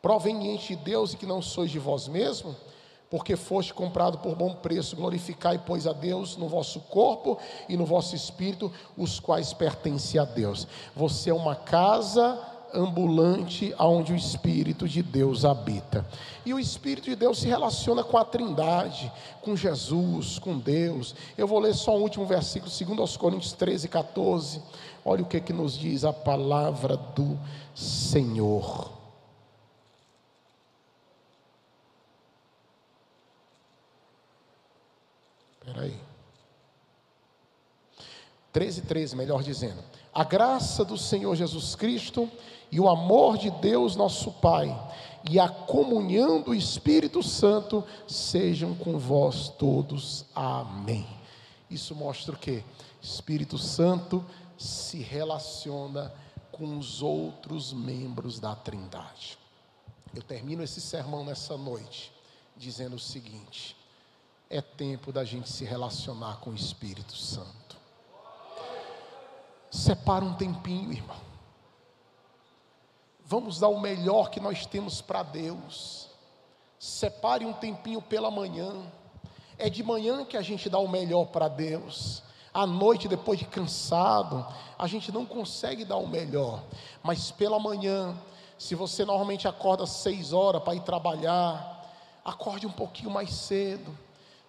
proveniente de Deus, e que não sois de vós mesmos? Porque foste comprado por bom preço. Glorificai, pois, a Deus no vosso corpo e no vosso espírito, os quais pertencem a Deus. Você é uma casa ambulante onde o Espírito de Deus habita. E o Espírito de Deus se relaciona com a Trindade, com Jesus, com Deus. Eu vou ler só o último versículo, 2 aos Coríntios 13, 14. Olha o que nos diz a palavra do Senhor. Espera aí. 13, melhor dizendo. A graça do Senhor Jesus Cristo e o amor de Deus nosso Pai e a comunhão do Espírito Santo sejam com vós todos. Amém. Isso mostra o quê? Espírito Santo se relaciona com os outros membros da Trindade. Eu termino esse sermão nessa noite dizendo o seguinte: é tempo da gente se relacionar com o Espírito Santo. Separa um tempinho, irmão. Vamos dar o melhor que nós temos para Deus. Separe um tempinho pela manhã. É de manhã que a gente dá o melhor para Deus. À noite, depois de cansado, a gente não consegue dar o melhor. Mas pela manhã, se você normalmente acorda 6 horas para ir trabalhar, acorde um pouquinho mais cedo.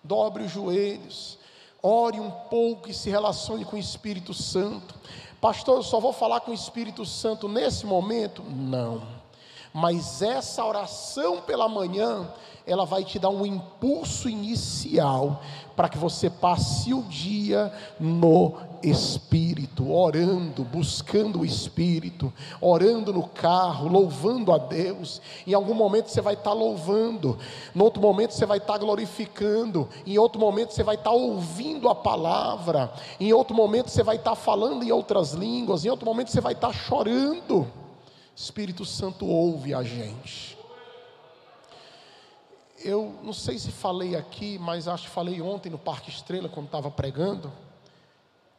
Dobre os joelhos, ore um pouco e se relacione com o Espírito Santo. Pastor, eu só vou falar com o Espírito Santo nesse momento? Não, mas essa oração pela manhã, ela vai te dar um impulso inicial, para que você passe o dia no Espírito, orando, buscando o Espírito, orando no carro, louvando a Deus. Em algum momento você vai estar louvando, no outro momento você vai estar glorificando, em outro momento você vai estar ouvindo a palavra, em outro momento você vai estar falando em outras línguas, em outro momento você vai estar chorando. Espírito Santo ouve a gente. Eu não sei se falei aqui, mas acho que falei ontem no Parque Estrela, quando estava pregando.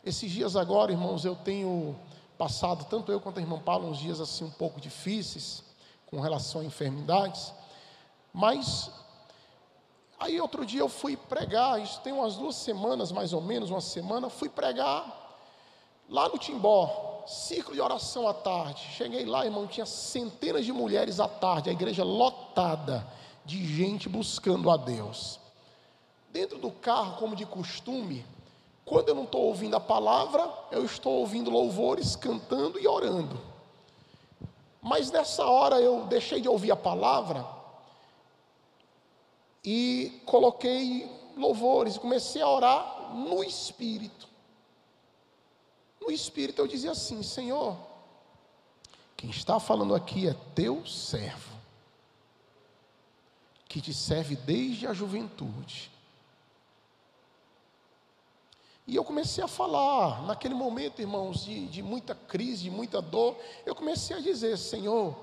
Esses dias agora, irmãos, eu tenho passado, tanto eu quanto a irmã Paula, uns dias assim um pouco difíceis, com relação a enfermidades. Mas, aí outro dia eu fui pregar, isso tem umas 2 semanas, mais ou menos, uma semana, fui pregar lá no Timbó, ciclo de oração à tarde. Cheguei lá, irmão, tinha centenas de mulheres à tarde, a igreja lotada de gente buscando a Deus. Dentro do carro, como de costume, quando eu não estou ouvindo a palavra, eu estou ouvindo louvores, cantando e orando. Mas nessa hora eu deixei de ouvir a palavra e coloquei louvores, comecei a orar no Espírito. No Espírito eu dizia assim: Senhor, quem está falando aqui é teu servo, que te serve desde a juventude. E eu comecei a falar, naquele momento, irmãos, de muita crise, de muita dor, eu comecei a dizer: Senhor,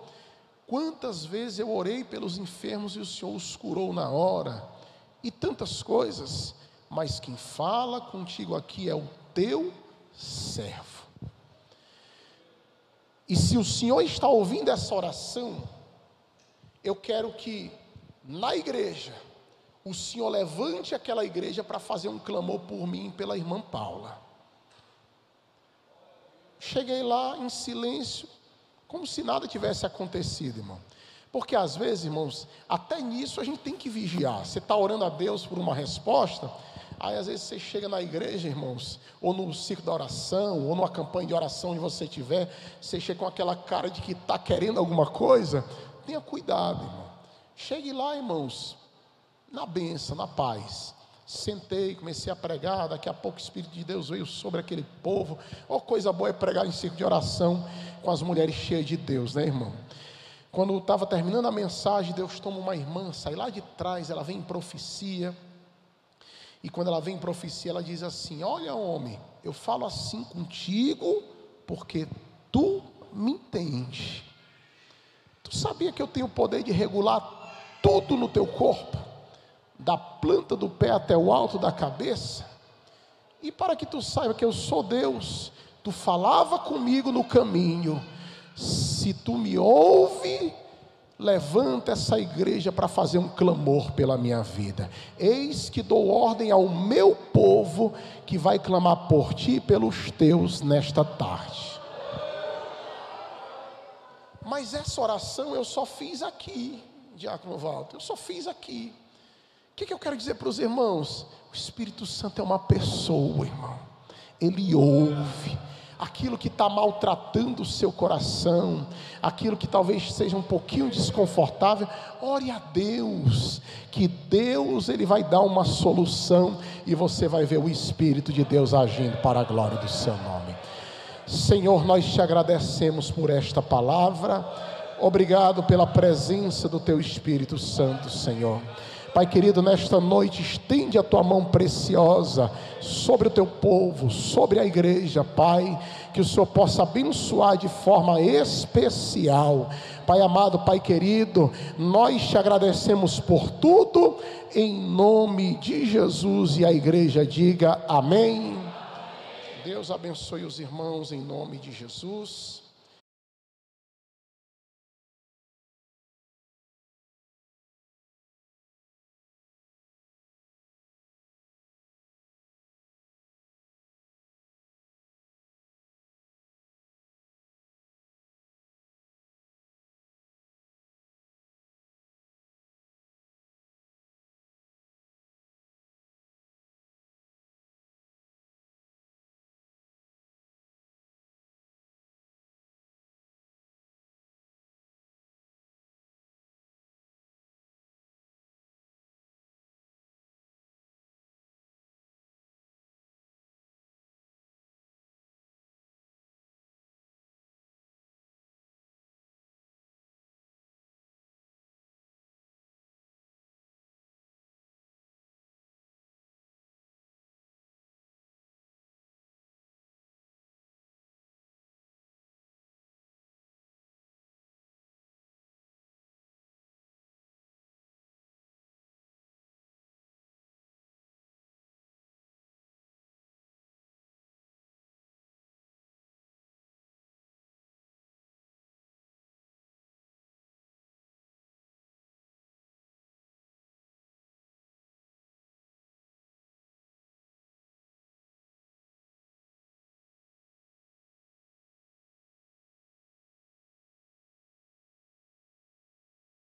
quantas vezes eu orei pelos enfermos e o Senhor os curou na hora, e tantas coisas, mas quem fala contigo aqui é o teu servo. E se o Senhor está ouvindo essa oração, eu quero que na igreja o Senhor levante aquela igreja para fazer um clamor por mim e pela irmã Paula. Cheguei lá em silêncio, como se nada tivesse acontecido, irmão. Porque às vezes, irmãos, até nisso a gente tem que vigiar. Você está orando a Deus por uma resposta, Aí às vezes você chega na igreja, irmãos, ou no ciclo da oração, ou numa campanha de oração onde você estiver, você chega com aquela cara de que está querendo alguma coisa. Tenha cuidado, irmão. Chegue lá, irmãos, na bênção, na paz. Sentei, comecei a pregar, daqui a pouco o Espírito de Deus veio sobre aquele povo. Oh, coisa boa é pregar em ciclo de oração com as mulheres cheias de Deus, né, irmão? Quando eu estava terminando a mensagem, Deus toma uma irmã, sai lá de trás, ela vem em profecia. E quando ela vem em profecia, ela diz assim: olha, homem, eu falo assim contigo porque tu me entende. Tu sabia que eu tenho o poder de regular tudo no teu corpo, da planta do pé até o alto da cabeça? E para que tu saiba que eu sou Deus, tu falava comigo no caminho. Se tu me ouve, levanta essa igreja para fazer um clamor pela minha vida. Eis que dou ordem ao meu povo que vai clamar por ti e pelos teus nesta tarde. Mas essa oração eu só fiz aqui, Diácono Walter, eu só fiz aqui. O que eu quero dizer para os irmãos? O Espírito Santo é uma pessoa, irmão. Ele ouve aquilo que está maltratando o seu coração, aquilo que talvez seja um pouquinho desconfortável. Ore a Deus, que Deus ele vai dar uma solução, e você vai ver o Espírito de Deus agindo para a glória do seu nome. Senhor, nós te agradecemos por esta palavra, obrigado pela presença do teu Espírito Santo, Senhor. Pai querido, nesta noite estende a tua mão preciosa sobre o teu povo, sobre a igreja, Pai, que o Senhor possa abençoar de forma especial. Pai amado, Pai querido, nós te agradecemos por tudo, em nome de Jesus, e a igreja diga amém. Deus abençoe os irmãos em nome de Jesus.